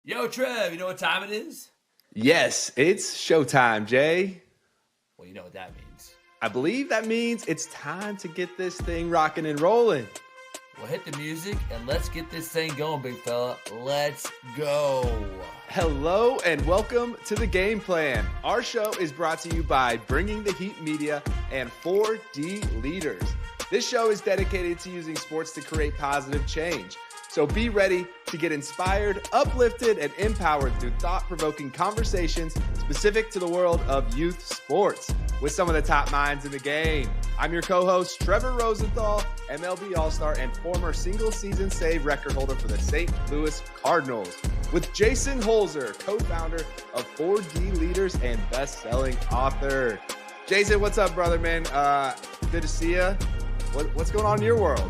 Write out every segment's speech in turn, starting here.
Yo, Trev, you know what time it is? Yes, it's showtime, Jay. Well, you know what that means. I believe that means it's time to get this thing rocking and rolling. Well, hit the music and let's get this thing going, big fella. Let's go. Hello and welcome to The Game Plan. Our show is brought to you by Bringing the Heat Media and 4D Leaders. This show is dedicated to using sports to create positive change. So be ready to get inspired, uplifted, and empowered through thought-provoking conversations specific to the world of youth sports with some of the top minds in the game. I'm your co-host, Trevor Rosenthal, MLB All-Star and former single-season save record holder for the St. Louis Cardinals, with Jason Holzer, co-founder of 4D Leaders and best-selling author. Jason, what's up, brother, man? Good to see you. What's going on in your world?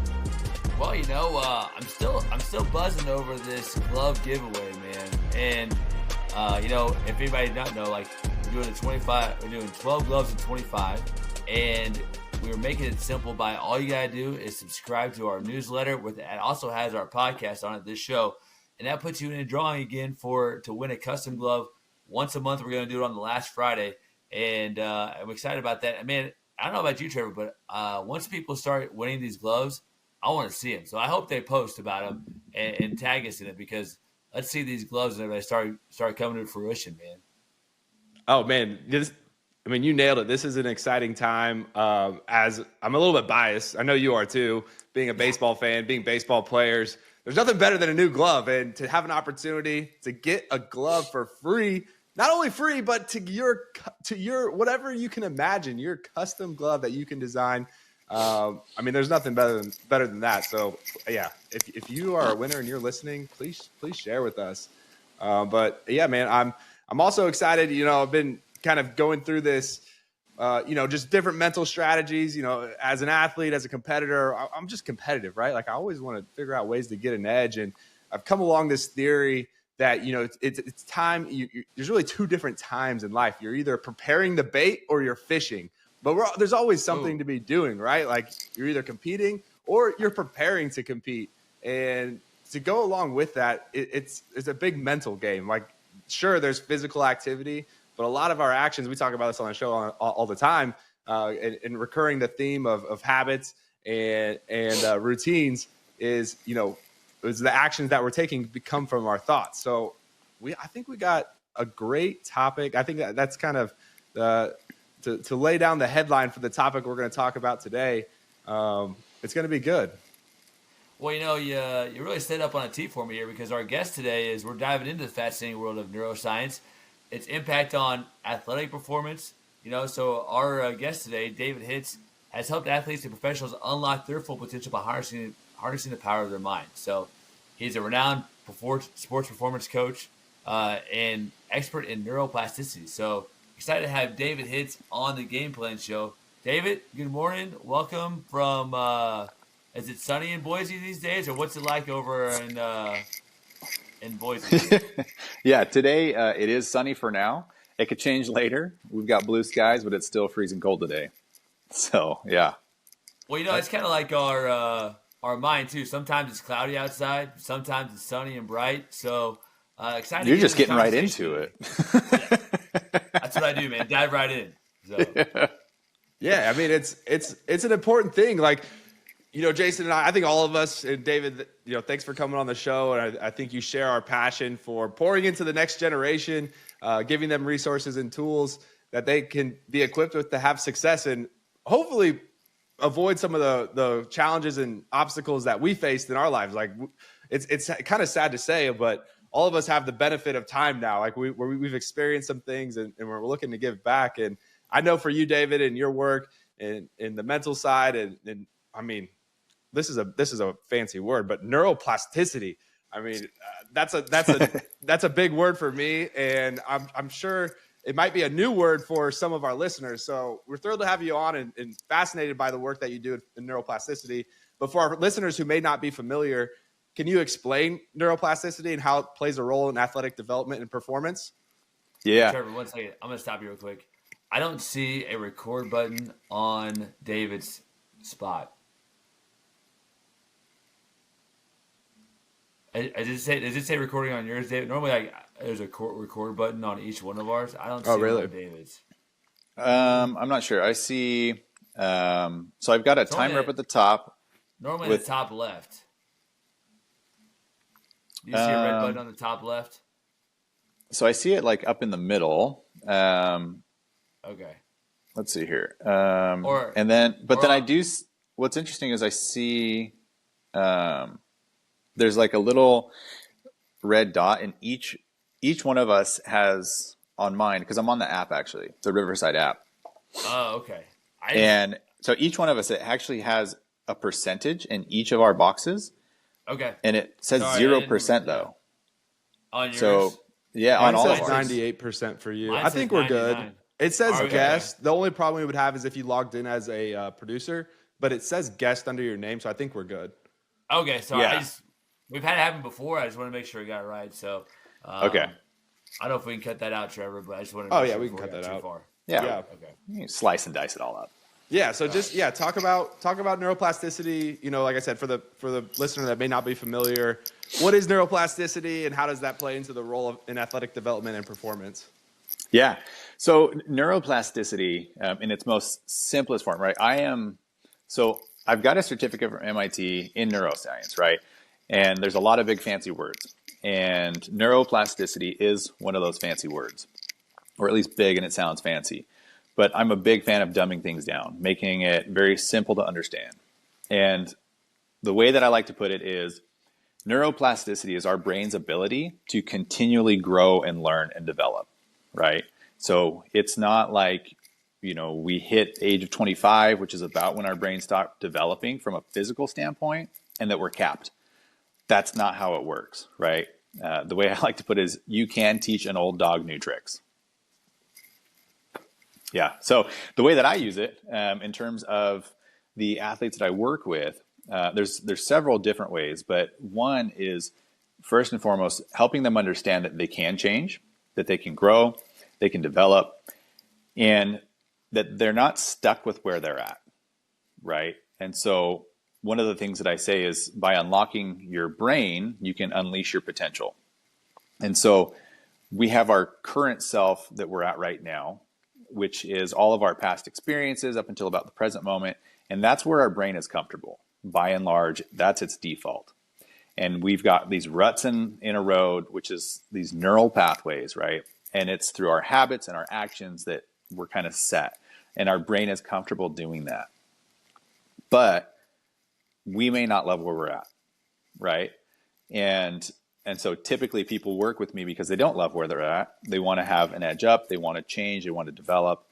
Well, you know, I'm still buzzing over this glove giveaway, man. And you know, if anybody did not know, like we're doing 12 gloves in 25, and we were making it simple by all you gotta do is subscribe to our newsletter. It also has our podcast on it, this show, and that puts you in a drawing again to win a custom glove once a month. We're gonna do it on the last Friday, and I'm excited about that. I mean, I don't know about you, Trevor, but once people start winning these gloves, I want to see them. So I hope they post about them and tag us in it, because let's see these gloves and everybody start coming to fruition, man. Oh, man. You nailed it. This is an exciting time. As I'm a little bit biased. I know you are too, being a baseball fan, being baseball players. There's nothing better than a new glove, and to have an opportunity to get a glove for free, not only free, but to your whatever you can imagine, your custom glove that you can design. There's nothing better than that. So yeah, if you are a winner and you're listening, please share with us. But yeah, man, I'm also excited. You know, I've been kind of going through this, just different mental strategies. You know, as an athlete, as a competitor, I'm just competitive, right? Like I always want to figure out ways to get an edge, and I've come along this theory that, you know, it's time. There's really two different times in life. You're either preparing the bait or you're fishing. But there's always something to be doing, right? Like you're either competing or you're preparing to compete. And to go along with that, it's a big mental game. Like, sure, there's physical activity, but a lot of our actions, we talk about this on the show all the time, and recurring the theme of habits and routines is the actions that we're taking come from our thoughts. So I think we got a great topic. I think that's kind of to lay down the headline for the topic we're going to talk about today. It's going to be good. Well, you know, you really stayed up on a tee for me here, because our guest today we're diving into the fascinating world of neuroscience, its impact on athletic performance. You know, so our guest today, David Hitz, has helped athletes and professionals unlock their full potential by harnessing the power of their mind. So he's a renowned sports performance coach and expert in neuroplasticity. So excited to have David Hitz on the Game Plan Show. David, good morning. Welcome from, is it sunny in Boise these days, or what's it like over in Boise? Yeah, today it is sunny for now. It could change later. We've got blue skies, but it's still freezing cold today. So, yeah. Well, you know, it's kind of like our mind, too. Sometimes it's cloudy outside. Sometimes it's sunny and bright. So, excited. You're just getting right into it. Yeah. That's what I do, man. Dive right in. So. Yeah, I mean, it's an important thing. Like, you know, Jason and I think all of us, and David, you know, thanks for coming on the show. And I think you share our passion for pouring into the next generation, giving them resources and tools that they can be equipped with to have success and hopefully avoid some of the challenges and obstacles that we faced in our lives. Like, it's kind of sad to say, but all of us have the benefit of time now. Like we've experienced some things and we're looking to give back. And I know for you, David, and your work and in the mental side, and I mean, this is a fancy word, but neuroplasticity. I mean, that's a big word for me. And I'm sure it might be a new word for some of our listeners. So we're thrilled to have you on and fascinated by the work that you do in neuroplasticity. But for our listeners who may not be familiar, can you explain neuroplasticity and how it plays a role in athletic development and performance? Yeah. Trevor, 1 second. I'm going to stop you real quick. I don't see a record button on David's spot. Does it say recording on yours, David? Normally, like there's a record button on each one of ours. I don't Oh, see one really? on David's. I'm not sure. I see. So I've got a It's only timer up at the top normally the with. top left. Do you see a red button Um, on the top left? so I see it like up in the middle. Okay. Let's see here. Or And then, but or then I do. What's interesting is I see there's like a little red dot, and each one of us has on mine because I'm on the app actually, the Riverside app, oh, okay. I just and so each one of us it actually has a percentage in each of our boxes, okay. and it says Sorry, I zero didn't. percent Yeah. though. On yours, So yeah, on Mine all of says ours. 98% for you. mine I says think we're good. 99. It says Okay. guest. The only problem we would have is if you logged in as a producer, but it says guest under your name, so I think we're good. Okay, so Yeah. we've had it happen before. I just want to make sure I got it right. So, Okay. I don't know if we can cut that out, Trevor, but I just want to. Oh, make yeah, sure we can before cut got that too out. Far. Yeah. Yeah. Okay. You slice and dice it all up. Yeah, so just talk about neuroplasticity. You know, like I said, for the listener that may not be familiar, what is neuroplasticity and how does that play into the role in athletic development and performance? Yeah. So neuroplasticity, in its most simplest form, right? So I've got a certificate from MIT in neuroscience, right? And there's a lot of big fancy words. And neuroplasticity is one of those fancy words, or at least big and it sounds fancy. But I'm a big fan of dumbing things down, making it very simple to understand. And the way that I like to put it is neuroplasticity is our brain's ability to continually grow and learn and develop, right? So it's not like, we hit age of 25, which is about when our brain stopped developing from a physical standpoint, and that we're capped. That's not how it works, right? The way I like to put it is you can teach an old dog new tricks. Yeah. So the way that I use it in terms of the athletes that I work with, there's several different ways, but one is first and foremost helping them understand that they can change, that they can grow, they can develop, and that they're not stuck with where they're at, right? And so one of the things that I say is by unlocking your brain, you can unleash your potential. And so we have our current self that we're at right now, which is all of our past experiences up until about the present moment. And that's where our brain is comfortable. By and large, that's its default. And we've got these ruts in a road, which is these neural pathways, right? And it's through our habits and our actions that we're kind of set. And our brain is comfortable doing that. But we may not love where we're at, right? And so typically people work with me because they don't love where they're at. They want to have an edge up. They want to change. They want to develop.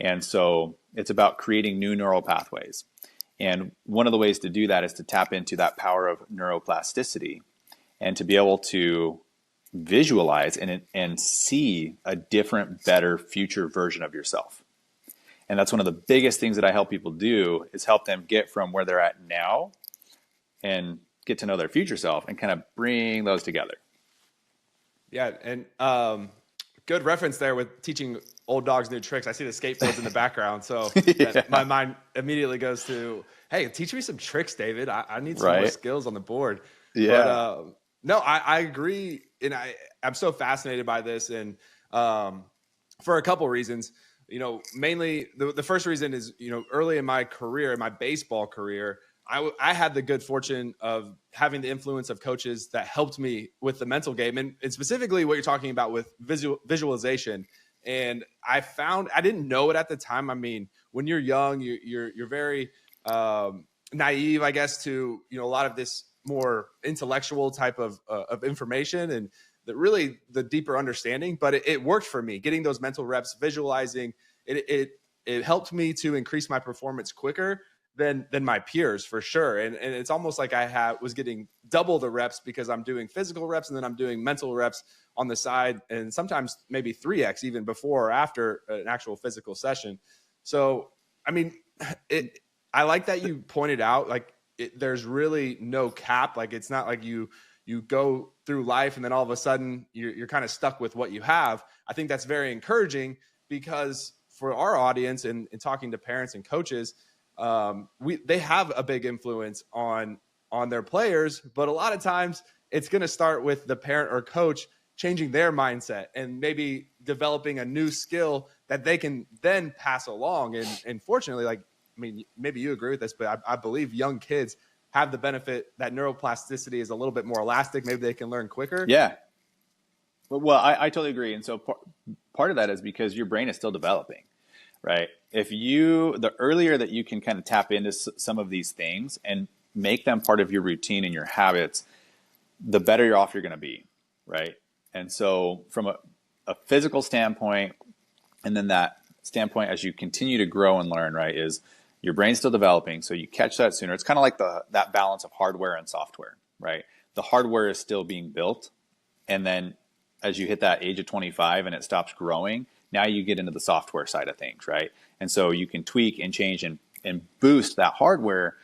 And so it's about creating new neural pathways. And one of the ways to do that is to tap into that power of neuroplasticity and to be able to visualize and see a different, better future version of yourself. And that's one of the biggest things that I help people do is help them get from where they're at now and get to know their future self and kind of bring those together. Yeah, and good reference there with teaching old dogs new tricks. I see the skateboards in the background, so my mind immediately goes to, hey, teach me some tricks, David. I need some more skills on the board. Yeah. But no, I agree, and I'm so fascinated by this, and for a couple reasons. Mainly the first reason is, early in my career, in my baseball career, I had the good fortune of having the influence of coaches that helped me with the mental game and specifically what you're talking about with visualization. And I found, I didn't know it at the time. I mean, when you're young, you're very naive, I guess, to, a lot of this more intellectual type of information and the deeper understanding, but it worked for me. Getting those mental reps, visualizing it helped me to increase my performance quicker than my peers, for sure. And it's almost like I was getting double the reps because I'm doing physical reps and then I'm doing mental reps on the side, and sometimes maybe 3x even before or after an actual physical session. So, I mean, I like that you pointed out, like there's really no cap. Like it's not like you go through life and then all of a sudden you're kind of stuck with what you have. I think that's very encouraging because for our audience and talking to parents and coaches, they have a big influence on their players, but a lot of times it's going to start with the parent or coach changing their mindset and maybe developing a new skill that they can then pass along. And fortunately, like, I mean, maybe you agree with this, but I believe young kids have the benefit that neuroplasticity is a little bit more elastic. Maybe they can learn quicker. Yeah. Well, I totally agree. And so part of that is because your brain is still developing, right? The earlier that you can kind of tap into some of these things and make them part of your routine and your habits, the better you're off you're going to be, right? And so from a physical standpoint, and then that standpoint as you continue to grow and learn, right, is your brain's still developing, so you catch that sooner. It's kind of like that balance of hardware and software, right? The hardware is still being built, and then as you hit that age of 25 and it stops growing, now you get into the software side of things, right? And so you can tweak and change and boost that hardware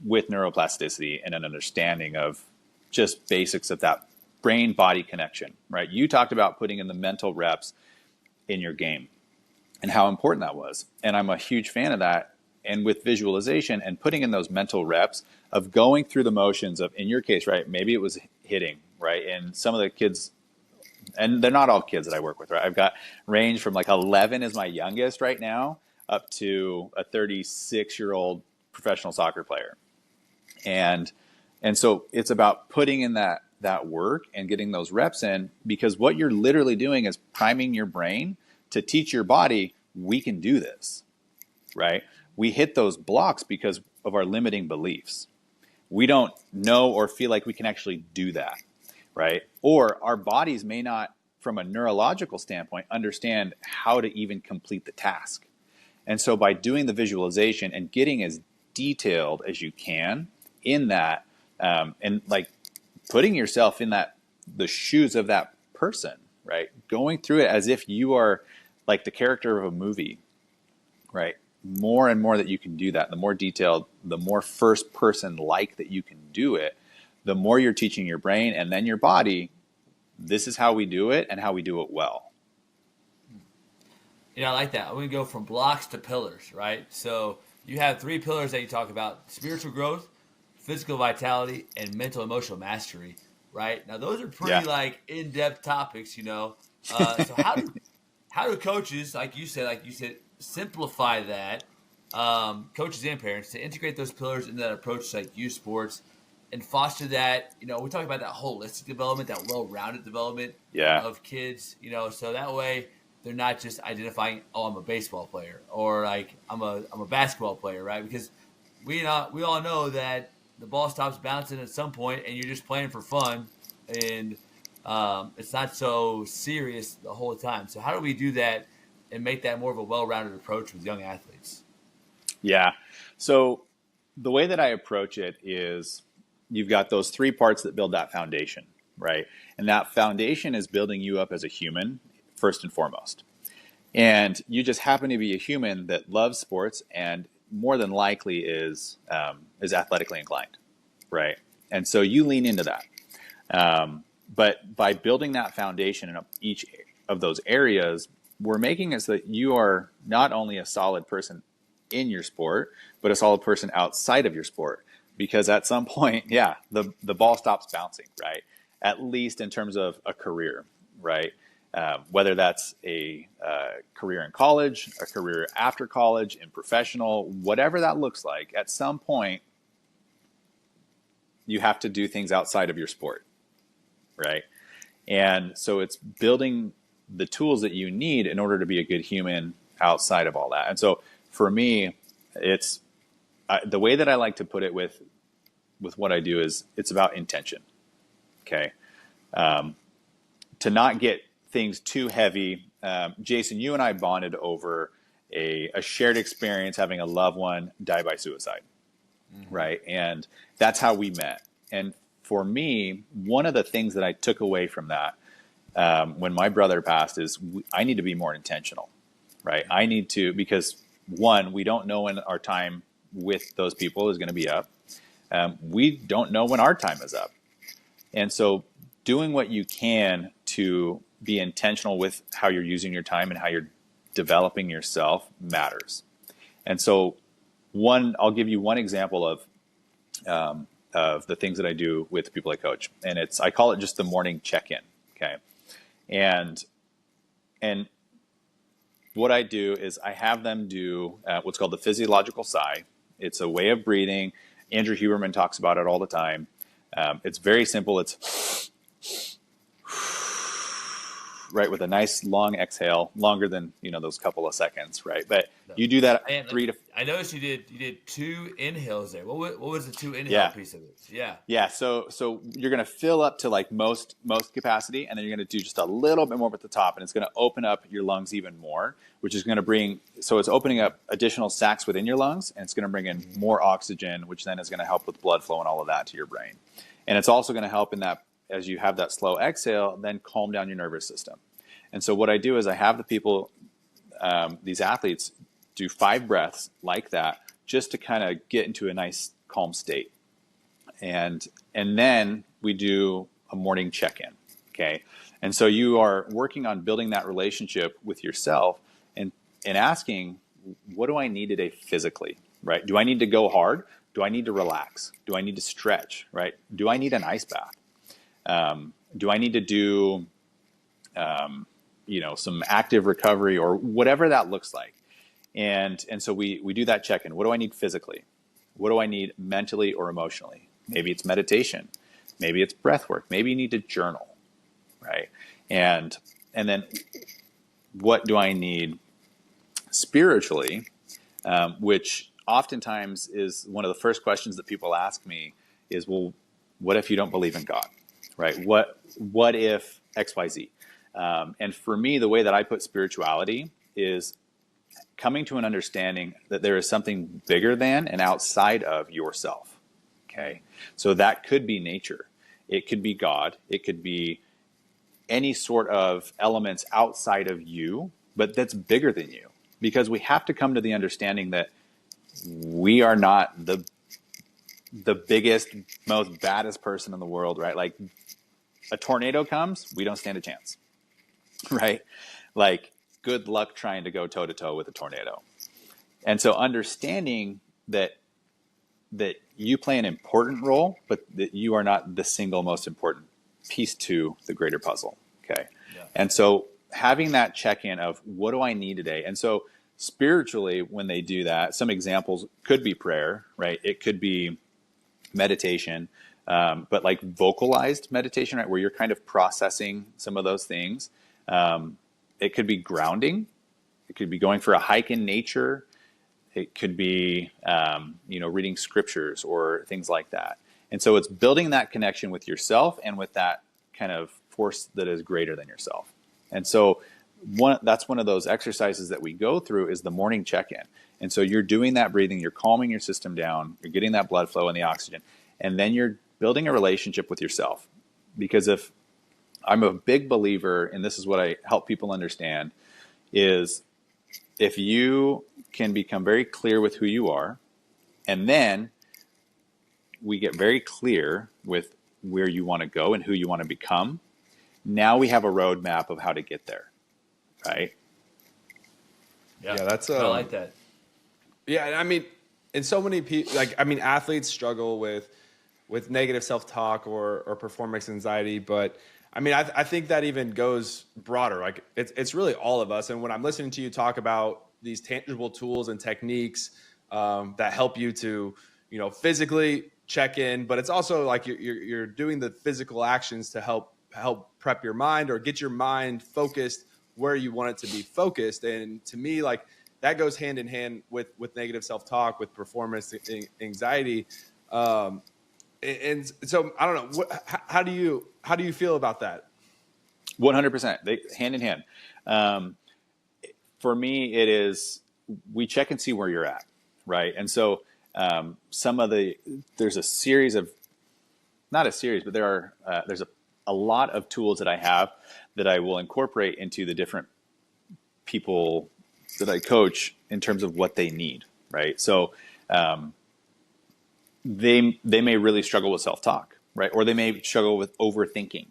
with neuroplasticity and an understanding of just basics of that brain-body connection, right? You talked about putting in the mental reps in your game and how important that was. And I'm a huge fan of that. And with visualization and putting in those mental reps of going through the motions of, in your case, right, maybe it was hitting, right? And some of the kids, and they're not all kids that I work with, right? I've got range from like 11 is my youngest right now up to a 36-year-old professional soccer player. And so it's about putting in that work and getting those reps in, because what you're literally doing is priming your brain to teach your body, we can do this, right? We hit those blocks because of our limiting beliefs. We don't know or feel like we can actually do that, right? Or our bodies may not, from a neurological standpoint, understand how to even complete the task. And so by doing the visualization and getting as detailed as you can in that, and like putting yourself in the shoes of that person, right? Going through it as if you are like the character of a movie, right? More and more that you can do that, the more detailed, the more first person like that you can do it, the more you're teaching your brain and then your body, this is how we do it and how we do it well. I like that. I'm going to go from blocks to pillars, right? So you have 3 pillars that you talk about: spiritual growth, physical vitality, and mental emotional mastery, right? Now, those are pretty like in-depth topics, So how do coaches, like you said, simplify that, coaches and parents, to integrate those pillars into that approach to like youth sports and foster that, we talk about that holistic development, that well-rounded development of kids, so that way they're not just identifying, oh, I'm a baseball player, or like I'm a basketball player, right? Because we all know that the ball stops bouncing at some point and you're just playing for fun, and it's not so serious the whole time. So how do we do that and make that more of a well-rounded approach with young athletes? Yeah. So the way that I approach it is you've got those 3 parts that build that foundation, right? And that foundation is building you up as a human, first and foremost. And you just happen to be a human that loves sports and more than likely is athletically inclined, right? And so you lean into that. But by building that foundation in each of those areas, we're making it so that you are not only a solid person in your sport, but a solid person outside of your sport. Because at some point, the ball stops bouncing, right? At least in terms of a career, right? Whether that's a career in college, a career after college, in professional, whatever that looks like, at some point, you have to do things outside of your sport, right? And so it's building the tools that you need in order to be a good human outside of all that. And so for me, it's the way that I like to put it with what I do is it's about intention. Okay. To not get things too heavy. Jason, you and I bonded over a shared experience having a loved one die by suicide. Mm-hmm. Right. And that's how we met. And for me, one of the things that I took away from that when my brother passed is I need to be more intentional, right? I need to, because one, we don't know when our time with those people is going to be up. We don't know when our time is up. And so doing what you can to be intentional with how you're using your time and how you're developing yourself matters. And so I'll give you one example of of the things that I do with the people I coach. And I call it just the morning check-in. Okay. And what I do is I have them do what's called the physiological sigh. It's a way of breathing. Andrew Huberman talks about it all the time. It's very simple. It's right, with a nice long exhale, longer than, those couple of seconds, right? But you do that And I noticed you did 2 inhales there. What was the 2 inhale piece of it? Yeah. Yeah. So you're going to fill up to like most capacity, and then you're going to do just a little bit more at the top, and it's going to open up your lungs even more, which is going to it's opening up additional sacs within your lungs, and it's going to bring in more oxygen, which then is going to help with blood flow and all of that to your brain. And it's also going to help in that, as you have that slow exhale, then calm down your nervous system. And so what I do is I have the people, these athletes, do 5 breaths like that, just to kind of get into a nice calm state. And then we do a morning check-in. Okay. And so you are working on building that relationship with yourself and asking, what do I need today physically, right? Do I need to go hard? Do I need to relax? Do I need to stretch, right? Do I need an ice bath? Do I need to do, some active recovery, or whatever that looks like? And so we do that check-in. What do I need physically? What do I need mentally or emotionally? Maybe it's meditation. Maybe it's breath work. Maybe you need to journal, right? And then what do I need spiritually, which oftentimes is one of the first questions that people ask me is, well, what if you don't believe in God, right? What if X, Y, Z? And for me, the way that I put spirituality is coming to an understanding that there is something bigger than and outside of yourself. Okay. So that could be nature. It could be God. It could be any sort of elements outside of you, but that's bigger than you, because we have to come to the understanding that we are not the biggest, most baddest person in the world, right? Like, a tornado comes, we don't stand a chance, right? Like, good luck trying to go toe to toe with a tornado. And so understanding that you play an important role, but that you are not the single most important piece to the greater puzzle. Okay. Yeah. And so having that check-in of, what do I need today? And so spiritually, when they do that, some examples could be prayer, right? It could be meditation, but like vocalized meditation, right? Where you're kind of processing some of those things. It could be grounding. It could be going for a hike in nature. It could be, reading scriptures or things like that. And so it's building that connection with yourself and with that kind of force that is greater than yourself. And so that's one of those exercises that we go through, is the morning check-in. And so you're doing that breathing, you're calming your system down, you're getting that blood flow and the oxygen, and then you're building a relationship with yourself. Because if I'm a big believer, and this is what I help people understand, is if you can become very clear with who you are, and then we get very clear with where you want to go and who you want to become, now we have a roadmap of how to get there, right? Yeah, that's I like that. Yeah, I mean, and so many people, athletes struggle with negative self-talk or performance anxiety, but I mean, I think that even goes broader. Like, it's really all of us. And when I'm listening to you talk about these tangible tools and techniques that help you to, physically check in, but it's also like you're doing the physical actions to help prep your mind or get your mind focused where you want it to be focused. And to me, like, that goes hand in hand with negative self-talk, with performance anxiety. And so I don't know, how do you feel about that? 100%. They hand in hand. For me, it is, we check and see where you're at, right? And so there's a series of, not a series, but there's a lot of tools that I have that I will incorporate into the different people that I coach in terms of what they need, right? So they may really struggle with self-talk, right? Or they may struggle with overthinking.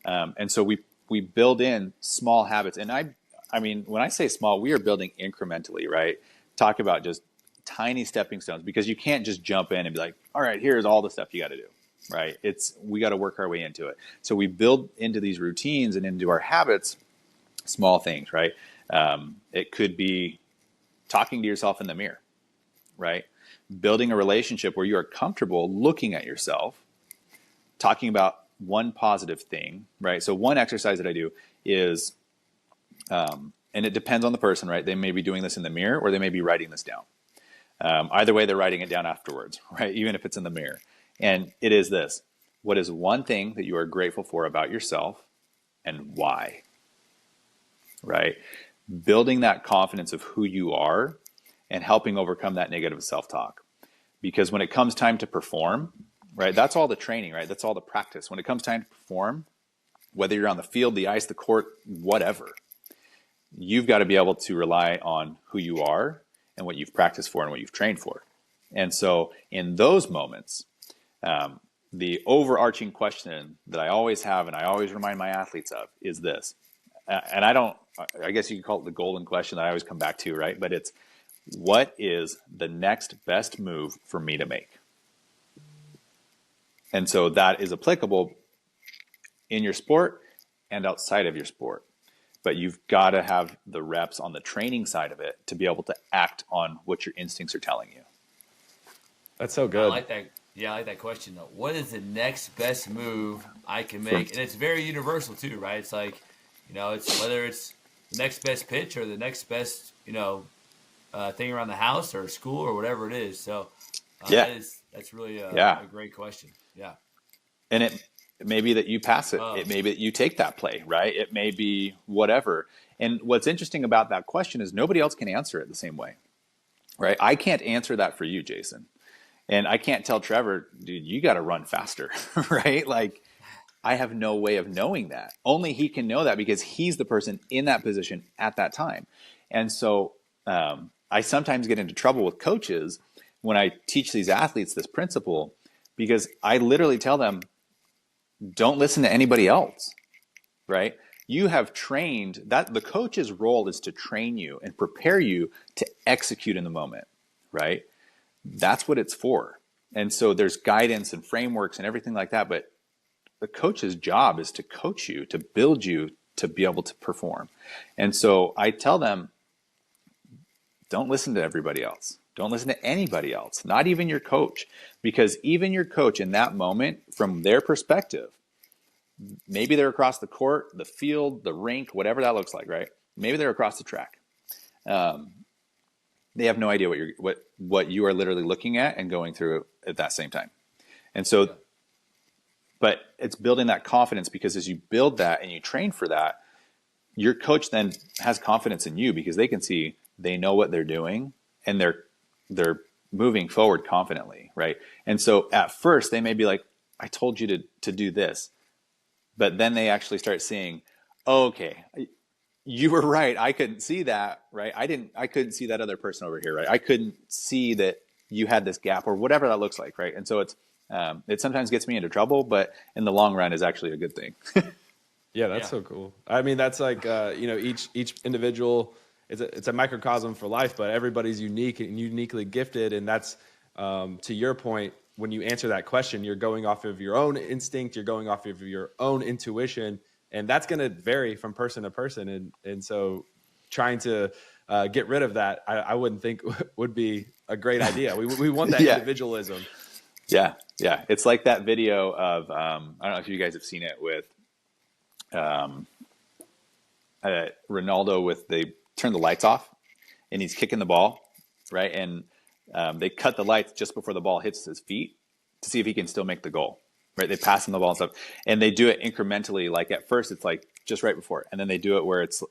And so we build in small habits. And I mean, when I say small, we are building incrementally, right? Talk about just tiny stepping stones, because you can't just jump in and be like, all right, here's all the stuff you got to do, right? We got to work our way into it. So we build into these routines and into our habits small things, right? It could be talking to yourself in the mirror, right? Building a relationship where you are comfortable looking at yourself, talking about one positive thing, right? So one exercise that I do is, and it depends on the person, right? They may be doing this in the mirror or they may be writing this down. Either way, they're writing it down afterwards, right? Even if it's in the mirror. And it is this: what is one thing that you are grateful for about yourself and why? Right? Building that confidence of who you are and helping overcome that negative self-talk. Because when it comes time to perform, right, that's all the training, right? That's all the practice. When it comes time to perform, whether you're on the field, the ice, the court, whatever, you've got to be able to rely on who you are and what you've practiced for and what you've trained for. And so in those moments, the overarching question that I always have and I always remind my athletes of is this. And I guess you could call it the golden question that I always come back to, right? But it's, what is the next best move for me to make? And so that is applicable in your sport and outside of your sport. But you've got to have the reps on the training side of it to be able to act on what your instincts are telling you. That's so good. I like that. Yeah, I like that question though. What is the next best move I can make? And it's very universal too, right? It's like, it's whether it's the next best pitch or the next best, thing around the house or school or whatever it is. So that's really a great question. Yeah. And it may be that you pass it. It may be that you take that play, right? It may be whatever. And what's interesting about that question is nobody else can answer it the same way, right? I can't answer that for you, Jason. And I can't tell Trevor, dude, you got to run faster, right? Like, I have no way of knowing that. Only he can know that because he's the person in that position at that time. And so I sometimes get into trouble with coaches when I teach these athletes this principle, because I literally tell them, don't listen to anybody else, right? You have trained that. The coach's role is to train you and prepare you to execute in the moment, right? That's what it's for. And so there's guidance and frameworks and everything like that, but the coach's job is to coach you, to build you to be able to perform. And so I tell them, don't listen to everybody else. Don't listen to anybody else, not even your coach, because even your coach in that moment, from their perspective, maybe they're across the court, the field, the rink, whatever that looks like, right? Maybe they're across the track. They have no idea what you are literally looking at and going through at that same time. And so, but it's building that confidence, because as you build that and you train for that, your coach then has confidence in you because they can see they know what they're doing and they're moving forward confidently, right? And so at first they may be like, I told you to do this. But then they actually start seeing, oh, okay, you were right. I couldn't see that, right? I couldn't see that other person over here, right? I couldn't see that you had this gap or whatever that looks like, right? And so it sometimes gets me into trouble, but in the long run is actually a good thing. Yeah, that's so cool. I mean, that's like, each individual, it's a microcosm for life, but everybody's unique and uniquely gifted. And that's, to your point, when you answer that question, you're going off of your own instinct, you're going off of your own intuition, and that's going to vary from person to person. And so trying to get rid of that, I wouldn't think would be a great idea. We want that individualism. Yeah. Yeah. It's like that video of, I don't know if you guys have seen it with Ronaldo they turn the lights off and he's kicking the ball, right? And they cut the lights just before the ball hits his feet to see if he can still make the goal, right? They pass him the ball and stuff, and they do it incrementally. Like at first it's like just right before, and then they do it where it's,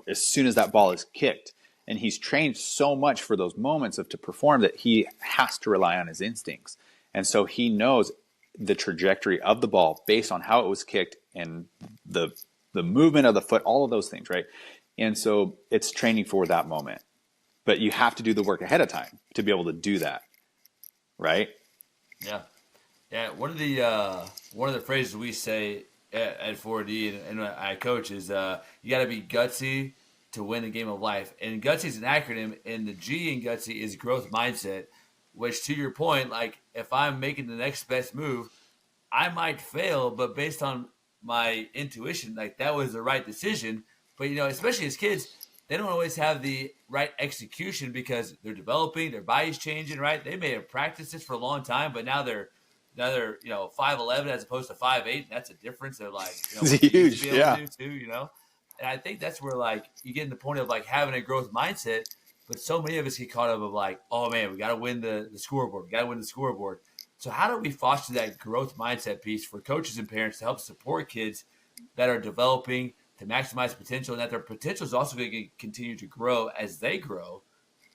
as soon as that ball is kicked, and he's trained so much for those moments to perform that he has to rely on his instincts. And so he knows the trajectory of the ball based on how it was kicked and the movement of the foot, all of those things, right? And so it's training for that moment. But you have to do the work ahead of time to be able to do that, right? Yeah, yeah. One of the phrases we say at 4D and I coach is you got to be gutsy to win the game of life. And Gutsy is an acronym, and the G in Gutsy is growth mindset, which, to your point, like if I'm making the next best move, I might fail, but based on my intuition, like that was the right decision. But, especially as kids, they don't always have the right execution because they're developing, their body's changing, right? They may have practiced this for a long time, but now they're 5'11" as opposed to 5'8". That's a difference. They're like, It's huge, yeah. To do too, And I think that's where like you get in the point of like having a growth mindset, but so many of us get caught up of like, oh man, we got to win the scoreboard. We got to win the scoreboard. So how do we foster that growth mindset piece for coaches and parents to help support kids that are developing to maximize potential, and that their potential is also going to continue to grow as they grow?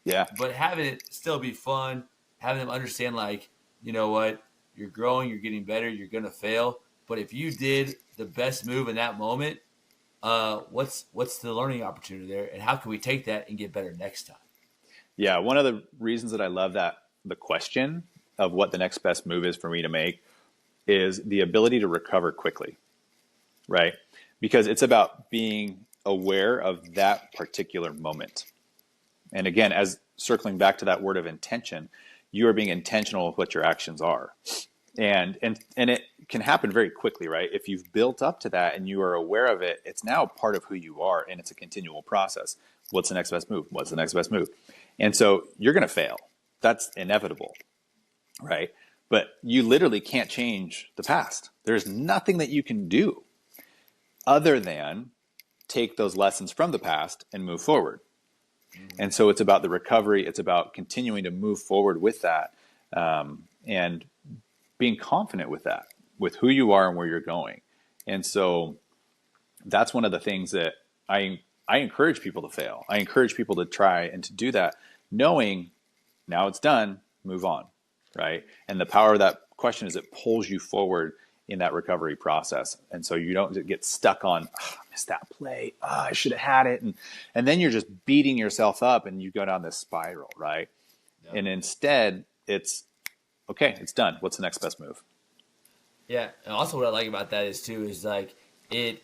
Yeah. But having it still be fun, having them understand like, you know what, you're growing, you're getting better, you're going to fail. But if you did the best move in that moment, what's the learning opportunity there, and how can we take that and get better next time? Yeah, one of the reasons that I love the question of what the next best move is for me to make is the ability to recover quickly, right? Because it's about being aware of that particular moment. And again, as circling back to that word of intention, you are being intentional with what your actions are. And it can happen very quickly, right? If you've built up to that and you are aware of it, it's now part of who you are, and it's a continual process. What's the next best move? What's the next best move? And so you're going to fail. That's inevitable, right? But you literally can't change the past. There's nothing that you can do other than take those lessons from the past and move forward. And so it's about the recovery. It's about continuing to move forward with that, and being confident with that, with who you are and where you're going. And so that's one of the things that I encourage people to fail. I encourage people to try and to do that, knowing now it's done, move on, right? And the power of that question is it pulls you forward in that recovery process. And so you don't get stuck on, I missed that play. I should have had it. And then you're just beating yourself up and you go down this spiral, right? Yeah. And instead it's, okay, it's done. What's the next best move? Yeah. And also what I like about that is like, it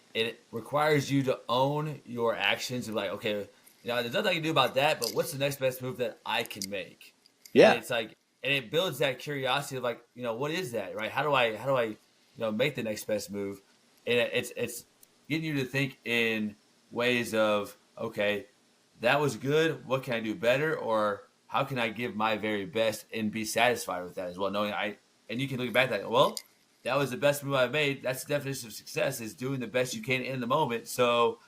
requires you to own your actions and like, okay, there's nothing I can do about that, but what's the next best move that I can make? Yeah. And it's like, and it builds that curiosity of like, what is that, right? How do I make the next best move? And it's getting you to think in ways of, okay, that was good. What can I do better? Or how can I give my very best and be satisfied with that as well? Knowing and you can look back like, well, that was the best move I've made. That's the definition of success, is doing the best you can in the moment. So,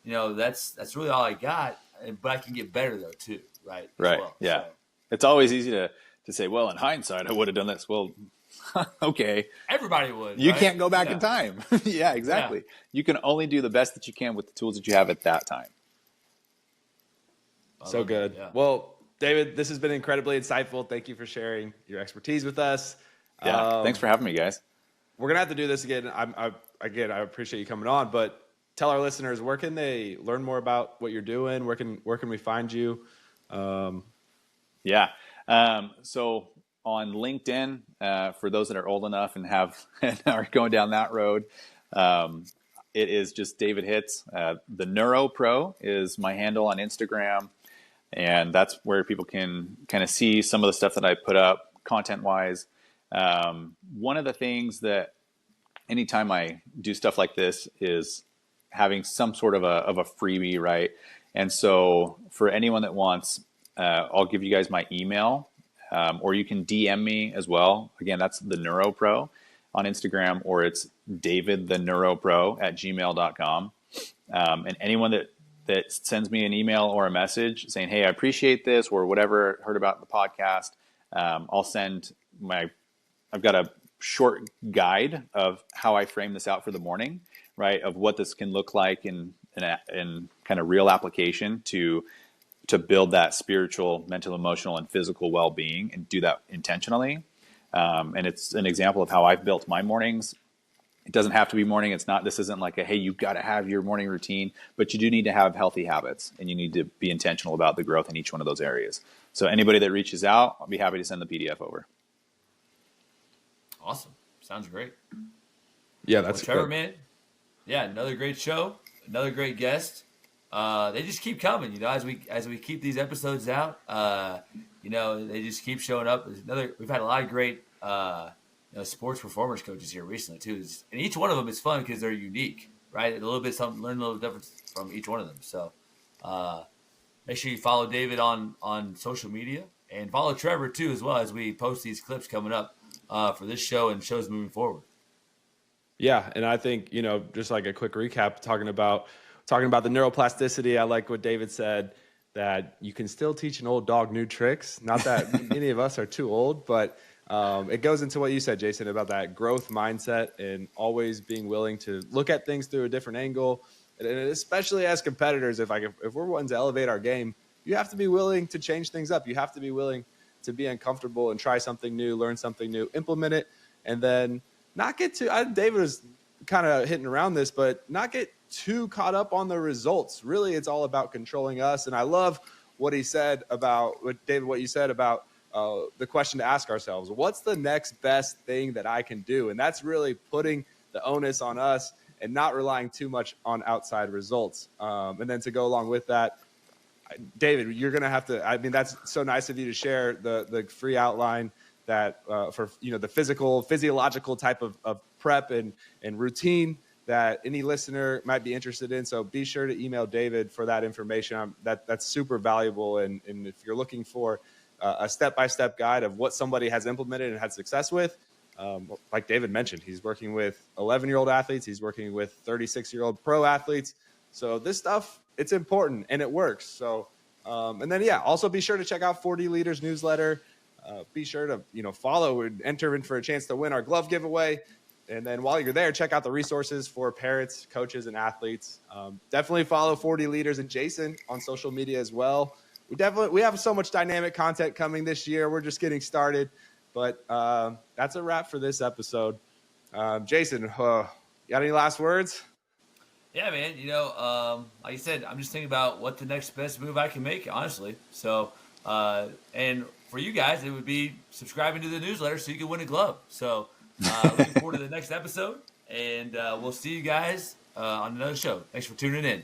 that's really all I got, but I can get better though too. Right. Right. Well. Yeah. So, it's always easy to say, well, in hindsight, I would have done this. Well, okay. Everybody would. You right? can't go back in time. Yeah, exactly. Yeah. You can only do the best that you can with the tools that you have at that time. So good. Yeah. Well, David, this has been incredibly insightful. Thank you for sharing your expertise with us. Yeah. Thanks for having me, guys. We're going to have to do this again. I appreciate you coming on, but tell our listeners, where can they learn more about what you're doing? Where can we find you? Yeah. So on LinkedIn, for those that are old enough and are going down that road, it is just David Hitz. The Neuro Pro is my handle on Instagram, and that's where people can kind of see some of the stuff that I put up content-wise. One of the things that anytime I do stuff like this is having some sort of a freebie, right? And so for anyone that wants, I'll give you guys my email, or you can DM me as well. Again, that's the Neuro Pro on Instagram, or it's davidtheneuropro@gmail.com. And anyone that sends me an email or a message saying, hey, I appreciate this, or whatever, heard about the podcast, I'll send I've got a short guide of how I frame this out for the morning, right? Of what this can look like in kind of real application to build that spiritual, mental, emotional, and physical well-being, and do that intentionally. And it's an example of how I've built my mornings. It doesn't have to be morning. This isn't like hey, you've got to have your morning routine, but you do need to have healthy habits, and you need to be intentional about the growth in each one of those areas. So anybody that reaches out, I'll be happy to send the PDF over. Awesome. Sounds great. Yeah, that's Trevor, man. Yeah, another great show, another great guest. they just keep coming. As we keep these episodes out, they just keep showing up. We've had a lot of great sports performance coaches here recently too, and each one of them is fun because they're unique, right? A little bit something, learn a little difference from each one of them. So make sure you follow David on social media and follow Trevor too as well as we post these clips coming up for this show and shows moving forward. Yeah, and I think, just like a quick recap, talking about the neuroplasticity, I like what David said, that you can still teach an old dog new tricks. Not that any of us are too old, but it goes into what you said, Jason, about that growth mindset and always being willing to look at things through a different angle. And especially as competitors, if we're wanting to elevate our game, you have to be willing to change things up. You have to be willing to be uncomfortable and try something new, learn something new, implement it, and then not get too. David was kind of hitting around this, but not get too caught up on the results. Really, it's all about controlling us. And I love what he said about what you said about the question to ask ourselves: what's the next best thing that I can do? And that's really putting the onus on us and not relying too much on outside results. And then to go along with that, David, you're going to have to, that's so nice of you to share the free outline that for, the physiological type of prep and routine that any listener might be interested in. So be sure to email David for that information. That's super valuable. And if you're looking for a step-by-step guide of what somebody has implemented and had success with, like David mentioned, he's working with 11-year-old athletes. He's working with 36-year-old pro athletes. So this stuff, it's important and it works. So, and then, also be sure to check out 4D Leaders newsletter. Be sure to, follow and enter in for a chance to win our glove giveaway. And then while you're there, check out the resources for parents, coaches, and athletes. Definitely follow 4D Leaders and Jason on social media as well. We have so much dynamic content coming this year. We're just getting started, but that's a wrap for this episode. Jason, you got any last words? Yeah, man. Like you said, I'm just thinking about what the next best move I can make, honestly. So, and for you guys, it would be subscribing to the newsletter so you can win a glove. So, looking forward to the next episode, and we'll see you guys on another show. Thanks for tuning in.